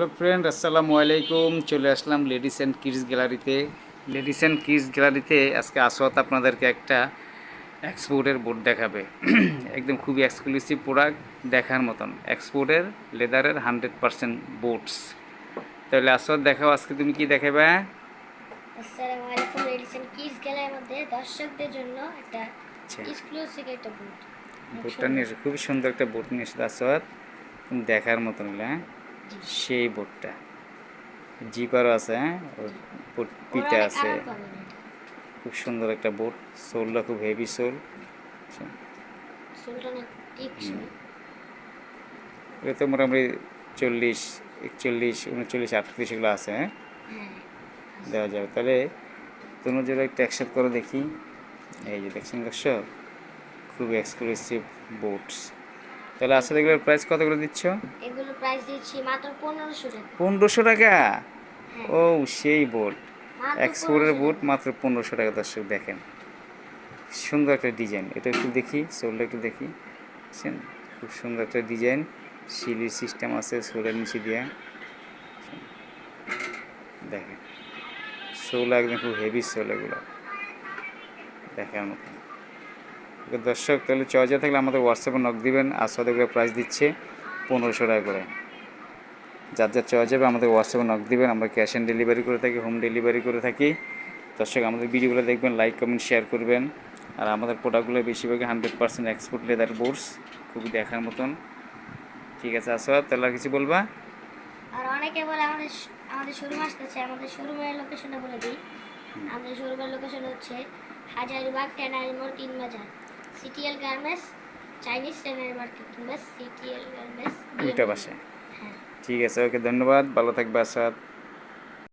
Hello friend, আসসালামু আলাইকুম। চলে আসলাম লেডিস অ্যান্ড কিডস গ্যালারিতে। লেডিস অ্যান্ড কিডস গ্যালারিতে আজকে আসওয়াত আপনাদেরকে একটা এক্সপোর্টের বোট দেখাবে। একদম খুবই এক্সক্লুসিভ প্রোডাক্ট, দেখার মতন এক্সপোর্টের লেদারের 100% বোটস। তাহলে আসওয়াত দেখাও, আজকে তুমি কি দেখাবে? আসসালামু আলাইকুম। লেডিস এন্ড কিডস গ্যালারির মধ্যে দর্শকদের জন্য একটা আচ্ছা, এক্সক্লুসিভ একটা বুট। বোটটা নিয়ে এসে খুবই সুন্দর একটা বোট নিয়ে এসে আসওয়াত, দেখার মতন হলে সেই বোটটা জিপারও আছে, হ্যাঁ, ওর ওরা পিঠে অনেক আছে। আরাম পাবেন এটা। খুব সুন্দর একটা বোট, সোলটা খুব হেভি সোল। সোলটা অনেক টেকসই। এটা তো মোটামুটি 40, 41, 39, 38 এগুলো আছে, হ্যাঁ, হ্যাঁ, দেওয়া যাবে। তাহলে তোমরা যেটা একটু একসাথে করে দেখি। এই যে দেখছেন দর্শক, খুব এক্সক্লুসিভ বোটস। তাহলে আসলে এগুলোর প্রাইস কত করে দিচ্ছ? এগুলো প্রাইস দিচ্ছি মাত্র 1500 টাকা। 1500 টাকা? হ্যাঁ, ও, সেই বোট, মাত্র এক্সপোর্টের 1500 বোট, টাকা। মাত্র 1500 টাকা। দর্শক দেখেন, সুন্দর একটা ডিজাইন। এটা একটু দেখি, সোলটা একটু দেখি, বুঝছেন, খুব সুন্দর একটা ডিজাইন। সিলির সিস্টেম আছে সোলের নিচে দিয়ে, দেখেন সোল একদম খুব হেভি সোল, এগুলো দেখার মতো। দর্শক, তাহলে চয়েস থাকলে আমাদের হোয়াটসঅ্যাপে নক দিবেন। আসলে এগুলো প্রাইস দিচ্ছে 1500 টাকা করে। যার যার চয়েস যাবে আমাদের হোয়াটসঅ্যাপে নক দিবেন। আমরা ক্যাশ অন ডেলিভারি করে থাকি, হোম ডেলিভারি করে থাকি। দর্শক, আমাদের ভিডিওগুলো দেখবেন, লাইক কমেন্ট শেয়ার করবেন। আর আমাদের প্রোডাক্টগুলো বেশিরভাগই 100% এক্সপোর্ট লেদার বোর্ডস, খুবই দেখার মতন। ঠিক আছে আসওয়াত, তাহলে আর কিছু বলবা? আর অনেকে বলে আমাদের শোরুম আসতে চায়। আমাদের শোরুমের লোকেশনটা বলে দিই। আমাদের শোরুমের লোকেশন হচ্ছে হাজারীবাগ ট্যানারি মোড় 3 বাজার, CTL garments, Chinese tannery market কিংবা সিটিএল গার্মেন্টস উল্টা বিএমডব্লিউ। পাশে। হ্যাঁ। ঠিক আছে, ওকে, ধন্যবাদ, ভালো থাকবে আসওয়াত।